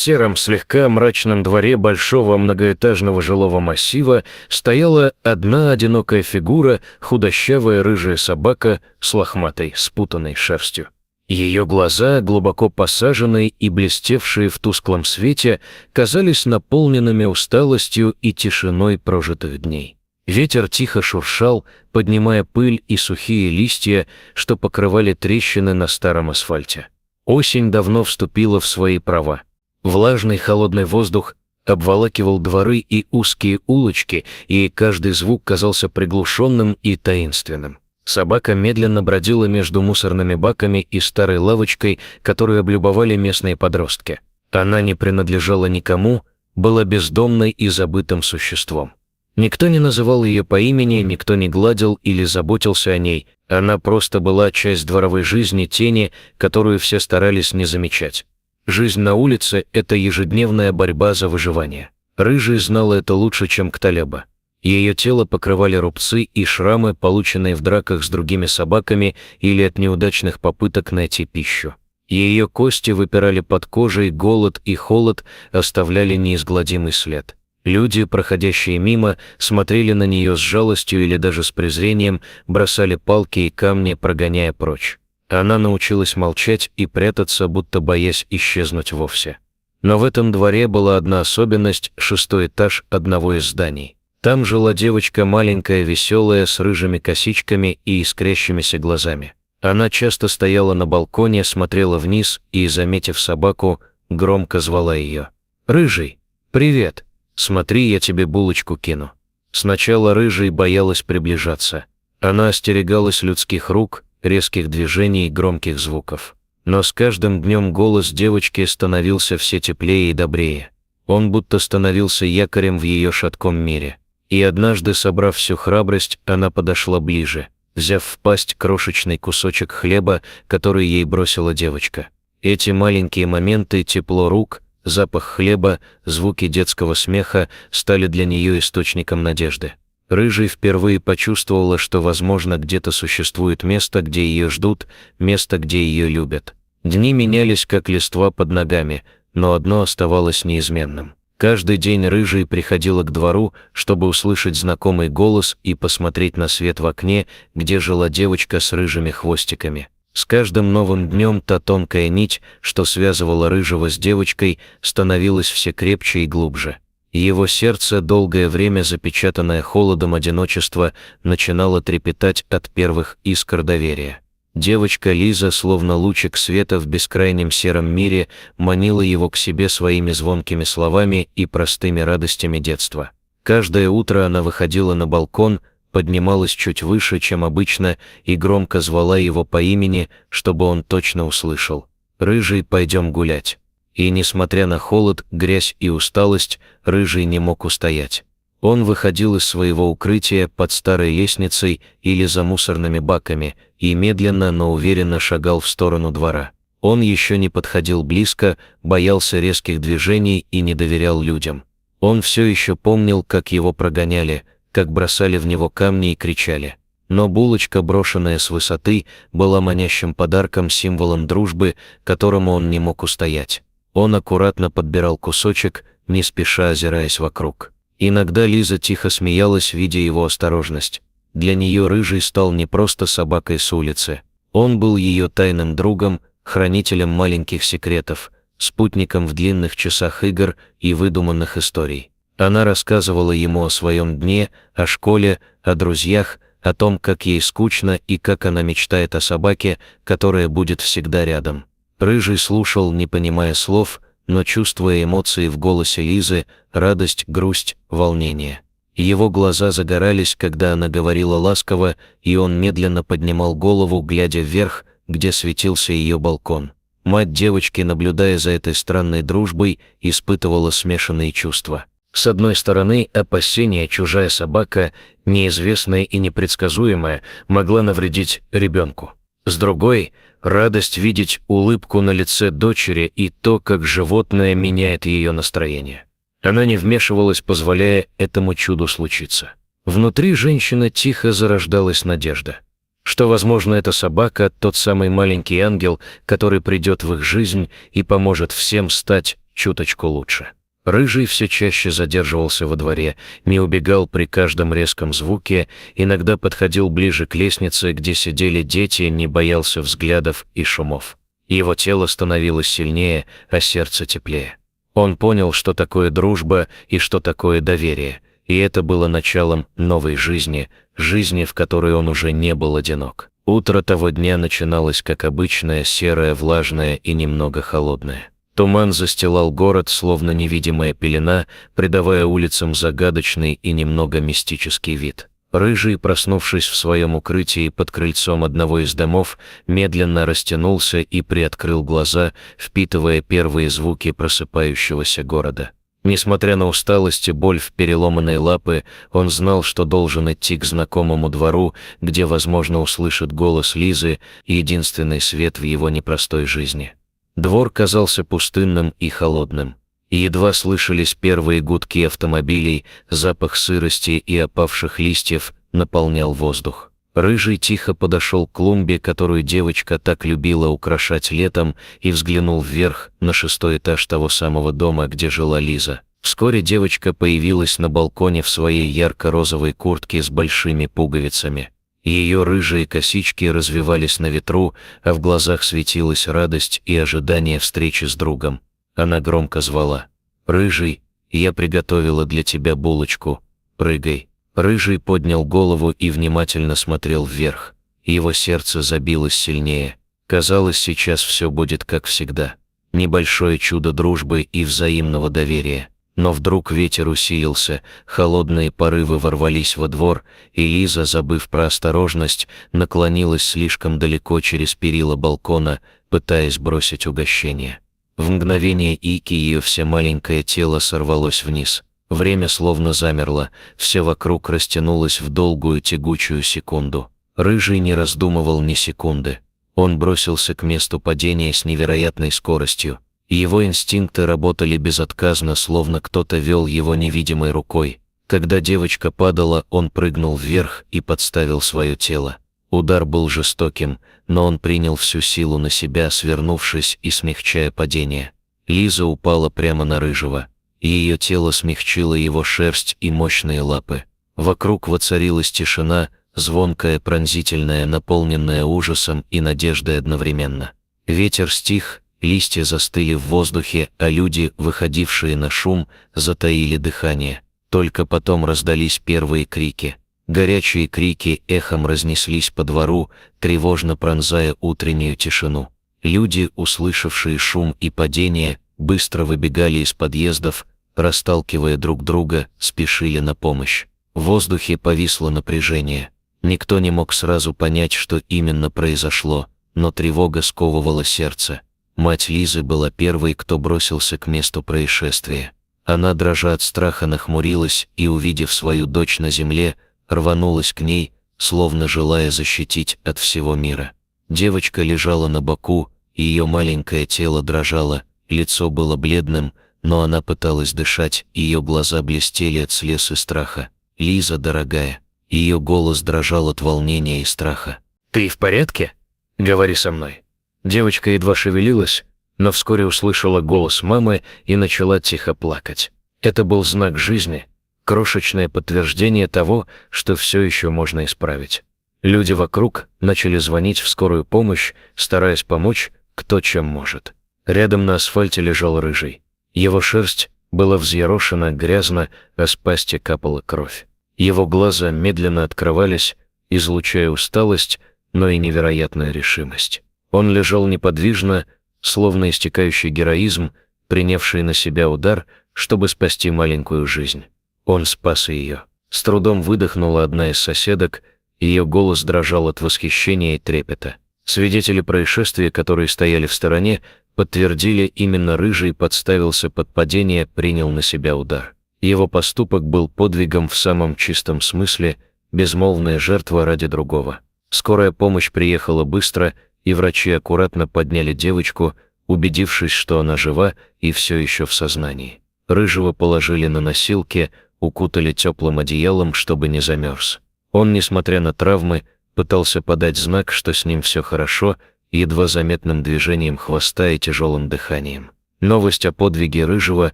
сером, слегка мрачном дворе большого многоэтажного жилого массива стояла одна одинокая фигура, худощавая рыжая собака с лохматой, спутанной шерстью. Ее глаза, глубоко посаженные и блестевшие в тусклом свете, казались наполненными усталостью и тишиной прожитых дней. Ветер тихо шуршал, поднимая пыль и сухие листья, что покрывали трещины на старом асфальте. Осень давно вступила в свои права. Влажный холодный воздух обволакивал дворы и узкие улочки, и каждый звук казался приглушенным и таинственным. Собака медленно бродила между мусорными баками и старой лавочкой, которую облюбовали местные подростки. Она не принадлежала никому, была бездомной и забытым существом. Никто не называл ее по имени, никто не гладил или заботился о ней. Она просто была часть дворовой жизни тени, которую все старались не замечать. Жизнь на улице – это ежедневная борьба за выживание. Рыжий знала это лучше, чем кто-либо. Ее тело покрывали рубцы и шрамы, полученные в драках с другими собаками или от неудачных попыток найти пищу. Ее кости выпирали под кожей, голод и холод оставляли неизгладимый след. Люди, проходящие мимо, смотрели на нее с жалостью или даже с презрением, бросали палки и камни, прогоняя прочь. Она научилась молчать и прятаться, будто боясь исчезнуть вовсе. Но в этом дворе была одна особенность – 6-й этаж одного из зданий. Там жила девочка маленькая, веселая, с рыжими косичками и искрящимися глазами. Она часто стояла на балконе, смотрела вниз и, заметив собаку, громко звала ее. «Рыжий, привет! Смотри, я тебе булочку кину». Сначала Рыжий боялась приближаться. Она остерегалась людских рук, резких движений и громких звуков. Но с каждым днем голос девочки становился все теплее и добрее. Он будто становился якорем в ее шатком мире. И однажды, собрав всю храбрость, она подошла ближе, взяв в пасть крошечный кусочек хлеба, который ей бросила девочка. Эти маленькие моменты, тепло рук, запах хлеба, звуки детского смеха стали для нее источником надежды. Рыжий впервые почувствовала, что, возможно, где-то существует место, где ее ждут, место, где ее любят. Дни менялись, как листва под ногами, но одно оставалось неизменным. Каждый день Рыжий приходила к двору, чтобы услышать знакомый голос и посмотреть на свет в окне, где жила девочка с рыжими хвостиками. С каждым новым днем та тонкая нить, что связывала Рыжего с девочкой, становилась все крепче и глубже. Его сердце, долгое время запечатанное холодом одиночества, начинало трепетать от первых искр доверия. Девочка Лиза, словно лучик света в бескрайнем сером мире, манила его к себе своими звонкими словами и простыми радостями детства. Каждое утро она выходила на балкон, поднималась чуть выше, чем обычно, и громко звала его по имени, чтобы он точно услышал. «Рыжий, пойдем гулять». И, несмотря на холод, грязь и усталость, Рыжий не мог устоять. Он выходил из своего укрытия под старой лестницей или за мусорными баками и медленно, но уверенно шагал в сторону двора. Он еще не подходил близко, боялся резких движений и не доверял людям. Он все еще помнил, как его прогоняли, как бросали в него камни и кричали. Но булочка, брошенная с высоты, была манящим подарком, символом дружбы, которому он не мог устоять. Он аккуратно подбирал кусочек, не спеша озираясь вокруг. Иногда Лиза тихо смеялась, видя его осторожность. Для нее Рыжий стал не просто собакой с улицы. Он был ее тайным другом, хранителем маленьких секретов, спутником в длинных часах игр и выдуманных историй. Она рассказывала ему о своем дне, о школе, о друзьях, о том, как ей скучно и как она мечтает о собаке, которая будет всегда рядом. Рыжий слушал, не понимая слов, но чувствуя эмоции в голосе Лизы, радость, грусть, волнение. Его глаза загорались, когда она говорила ласково, и он медленно поднимал голову, глядя вверх, где светился ее балкон. Мать девочки, наблюдая за этой странной дружбой, испытывала смешанные чувства. С одной стороны, опасение, чужая собака, неизвестная и непредсказуемая, могла навредить ребенку. С другой – радость видеть улыбку на лице дочери и то, как животное меняет ее настроение. Она не вмешивалась, позволяя этому чуду случиться. Внутри женщины тихо зарождалась надежда, что, возможно, эта собака – тот самый маленький ангел, который придет в их жизнь и поможет всем стать чуточку лучше. Рыжий все чаще задерживался во дворе, не убегал при каждом резком звуке, иногда подходил ближе к лестнице, где сидели дети, не боялся взглядов и шумов. Его тело становилось сильнее, а сердце теплее. Он понял, что такое дружба и что такое доверие, и это было началом новой жизни, жизни, в которой он уже не был одинок. Утро того дня начиналось как обычное, серое, влажное и немного холодное. Туман застилал город, словно невидимая пелена, придавая улицам загадочный и немного мистический вид. Рыжий, проснувшись в своем укрытии под крыльцом одного из домов, медленно растянулся и приоткрыл глаза, впитывая первые звуки просыпающегося города. Несмотря на усталость и боль в переломанной лапы, он знал, что должен идти к знакомому двору, где, возможно, услышит голос Лизы и единственный свет в его непростой жизни. Двор казался пустынным и холодным, и едва слышались первые гудки автомобилей, запах сырости и опавших листьев наполнял воздух. Рыжий тихо подошел к клумбе, которую девочка так любила украшать летом, и взглянул вверх на 6-й этаж того самого дома, где жила Лиза. Вскоре девочка появилась на балконе в своей ярко-розовой куртке с большими пуговицами. Ее рыжие косички развивались на ветру, а в глазах светилась радость и ожидание встречи с другом. Она громко звала: «Рыжий, я приготовила для тебя булочку. Прыгай». Рыжий поднял голову и внимательно смотрел вверх. Его сердце забилось сильнее. Казалось, сейчас все будет как всегда. Небольшое чудо дружбы и взаимного доверия. Но вдруг ветер усилился, холодные порывы ворвались во двор, и Лиза, забыв про осторожность, наклонилась слишком далеко через перила балкона, пытаясь бросить угощение. В мгновение ики ее все маленькое тело сорвалось вниз. Время словно замерло, все вокруг растянулось в долгую тягучую секунду. Рыжий не раздумывал ни секунды. Он бросился к месту падения с невероятной скоростью. Его инстинкты работали безотказно, словно кто-то вел его невидимой рукой. Когда девочка падала, он прыгнул вверх и подставил свое тело. Удар был жестоким, но он принял всю силу на себя, свернувшись и смягчая падение. Лиза упала прямо на Рыжего, и ее тело смягчило его шерсть и мощные лапы. Вокруг воцарилась тишина, звонкая, пронзительная, наполненная ужасом и надеждой одновременно. Ветер стих, листья застыли в воздухе, а люди, выходившие на шум, затаили дыхание. Только потом раздались первые крики. Горячие крики эхом разнеслись по двору, тревожно пронзая утреннюю тишину. Люди, услышавшие шум и падение, быстро выбегали из подъездов, расталкивая друг друга, спешили на помощь. В воздухе повисло напряжение. Никто не мог сразу понять, что именно произошло, но тревога сковывала сердце. Мать Лизы была первой, кто бросился к месту происшествия. Она, дрожа от страха, нахмурилась и, увидев свою дочь на земле, рванулась к ней, словно желая защитить от всего мира. Девочка лежала на боку, ее маленькое тело дрожало, лицо было бледным, но она пыталась дышать, ее глаза блестели от слез и страха. «Лиза, дорогая». Ее голос дрожал от волнения и страха. «Ты в порядке? «Говори со мной». Девочка едва шевелилась, но вскоре услышала голос мамы и начала тихо плакать. Это был знак жизни, крошечное подтверждение того, что все еще можно исправить. Люди вокруг начали звонить в скорую помощь, стараясь помочь, кто чем может. Рядом на асфальте лежал Рыжий. Его шерсть была взъерошена, грязно, а с пасти капала кровь. Его глаза медленно открывались, излучая усталость, но и невероятную решимость. Он лежал неподвижно, словно истекающий героизм, принявший на себя удар, чтобы спасти маленькую жизнь. Он спас ее. С трудом выдохнула одна из соседок, ее голос дрожал от восхищения и трепета. Свидетели происшествия, которые стояли в стороне, подтвердили, именно Рыжий подставился под падение, принял на себя удар. Его поступок был подвигом в самом чистом смысле, безмолвная жертва ради другого. Скорая помощь приехала быстро, и врачи аккуратно подняли девочку, убедившись, что она жива и все еще в сознании. Рыжего положили на носилки, укутали теплым одеялом, чтобы не замерз. Он, несмотря на травмы, пытался подать знак, что с ним все хорошо, едва заметным движением хвоста и тяжелым дыханием. Новость о подвиге Рыжего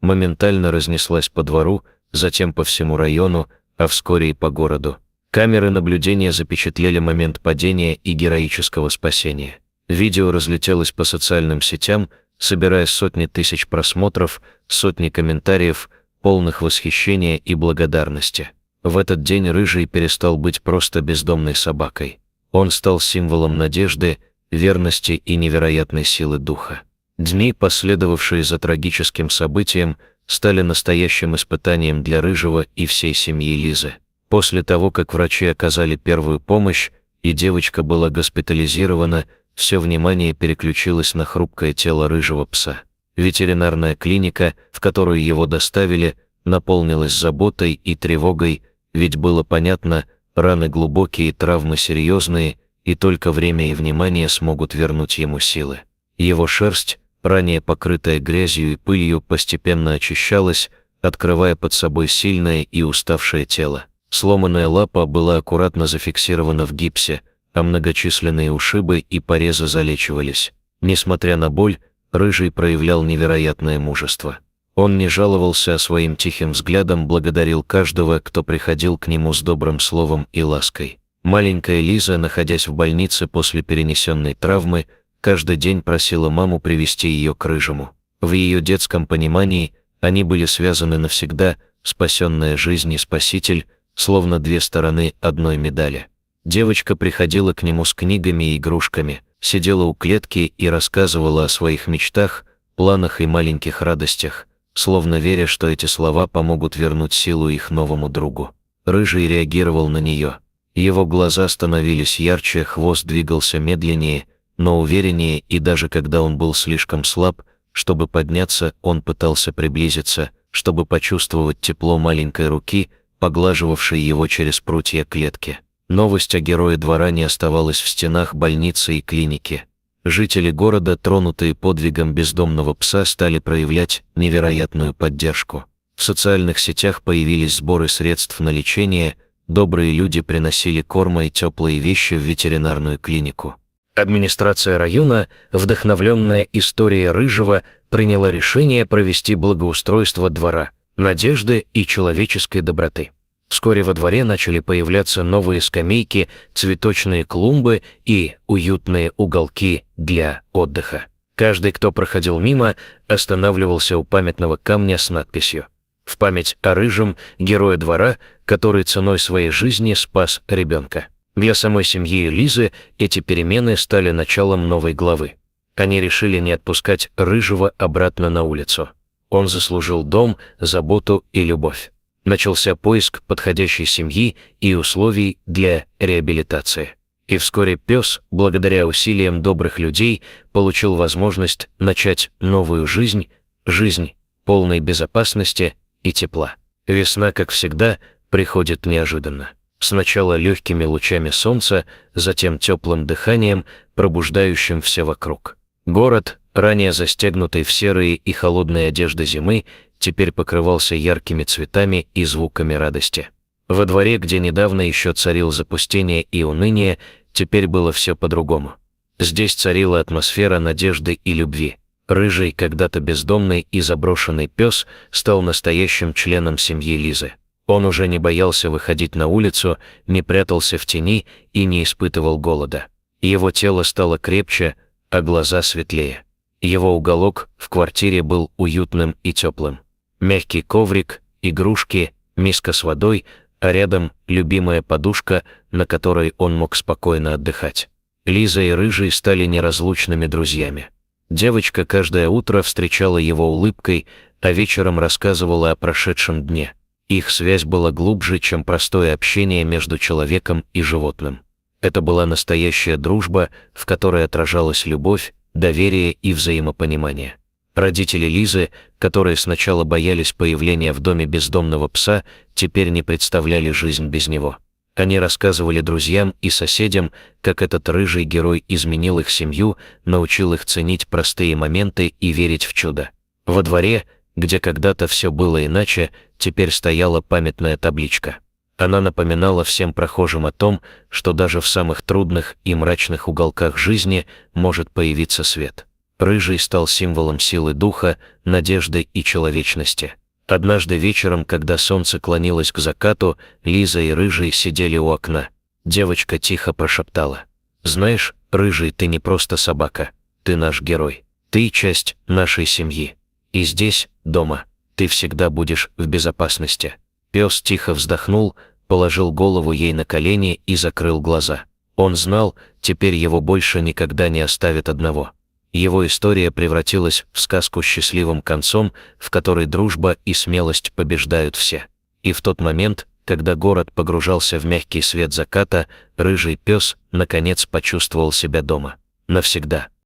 моментально разнеслась по двору, затем по всему району, а вскоре и по городу. Камеры наблюдения запечатлели момент падения и героического спасения. Видео разлетелось по социальным сетям, собирая сотни тысяч просмотров, сотни комментариев, полных восхищения и благодарности. В этот день Рыжий перестал быть просто бездомной собакой. Он стал символом надежды, верности и невероятной силы духа. Дни, последовавшие за трагическим событием, стали настоящим испытанием для Рыжего и всей семьи Лизы. После того, как врачи оказали первую помощь, и девочка была госпитализирована, все внимание переключилось на хрупкое тело рыжего пса. Ветеринарная клиника, в которую его доставили, наполнилась заботой и тревогой, ведь было понятно, раны глубокие, травмы серьезные, и только время и внимание смогут вернуть ему силы. Его шерсть, ранее покрытая грязью и пылью, постепенно очищалась, открывая под собой сильное и уставшее тело. Сломанная лапа была аккуратно зафиксирована в гипсе, а многочисленные ушибы и порезы залечивались. Несмотря на боль, Рыжий проявлял невероятное мужество. Он не жаловался, а своим тихим взглядом благодарил каждого, кто приходил к нему с добрым словом и лаской. Маленькая Лиза, находясь в больнице после перенесенной травмы, каждый день просила маму привести ее к Рыжему. В ее детском понимании они были связаны навсегда, спасенная жизнь и спаситель, словно две стороны одной медали. Девочка приходила к нему с книгами и игрушками, сидела у клетки и рассказывала о своих мечтах, планах и маленьких радостях, словно веря, что эти слова помогут вернуть силу их новому другу. Рыжий реагировал на нее. Его глаза становились ярче, хвост двигался медленнее, но увереннее, и даже когда он был слишком слаб, чтобы подняться, он пытался приблизиться, чтобы почувствовать тепло маленькой руки, поглаживавшей его через прутья клетки. Новость о герое двора не оставалась в стенах больницы и клиники. Жители города, тронутые подвигом бездомного пса, стали проявлять невероятную поддержку. В социальных сетях появились сборы средств на лечение, добрые люди приносили корма и теплые вещи в ветеринарную клинику. Администрация района, вдохновленная историей Рыжего, приняла решение провести благоустройство двора, надежды и человеческой доброты. Вскоре во дворе начали появляться новые скамейки, цветочные клумбы и уютные уголки для отдыха. Каждый, кто проходил мимо, останавливался у памятного камня с надписью «В память о Рыжем, герое двора, который ценой своей жизни спас ребенка». Для самой семьи Лизы эти перемены стали началом новой главы. Они решили не отпускать Рыжего обратно на улицу. Он заслужил дом, заботу и любовь. Начался поиск подходящей семьи и условий для реабилитации. И вскоре пес, благодаря усилиям добрых людей, получил возможность начать новую жизнь, жизнь полной безопасности и тепла. Весна, как всегда, приходит неожиданно. Сначала легкими лучами солнца, затем теплым дыханием, пробуждающим все вокруг. Город, ранее застегнутый в серые и холодные одежды зимы, теперь покрывался яркими цветами и звуками радости. Во дворе, где недавно еще царил запустение и уныние, теперь было все по-другому. Здесь царила атмосфера надежды и любви. Рыжий, когда-то бездомный и заброшенный пес, стал настоящим членом семьи Лизы. Он уже не боялся выходить на улицу, не прятался в тени и не испытывал голода. Его тело стало крепче, а глаза светлее. Его уголок в квартире был уютным и теплым. Мягкий коврик, игрушки, миска с водой, а рядом любимая подушка, на которой он мог спокойно отдыхать. Лиза и Рыжий стали неразлучными друзьями. Девочка каждое утро встречала его улыбкой, а вечером рассказывала о прошедшем дне. Их связь была глубже, чем простое общение между человеком и животным. Это была настоящая дружба, в которой отражалась любовь, доверие и взаимопонимание. Родители Лизы, которые сначала боялись появления в доме бездомного пса, теперь не представляли жизнь без него. Они рассказывали друзьям и соседям, как этот рыжий герой изменил их семью, научил их ценить простые моменты и верить в чудо. Во дворе, где когда-то все было иначе, теперь стояла памятная табличка. Она напоминала всем прохожим о том, что даже в самых трудных и мрачных уголках жизни может появиться свет. Рыжий стал символом силы духа, надежды и человечности. Однажды вечером, когда солнце клонилось к закату, Лиза и Рыжий сидели у окна. Девочка тихо прошептала: «Знаешь, Рыжий, ты не просто собака, ты наш герой. Ты часть нашей семьи. И здесь, дома, ты всегда будешь в безопасности». Пес тихо вздохнул, положил голову ей на колени и закрыл глаза. Он знал, теперь его больше никогда не оставят одного. Его история превратилась в сказку с счастливым концом, в которой дружба и смелость побеждают все. И в тот момент, когда город погружался в мягкий свет заката, рыжий пес наконец почувствовал себя дома. Навсегда.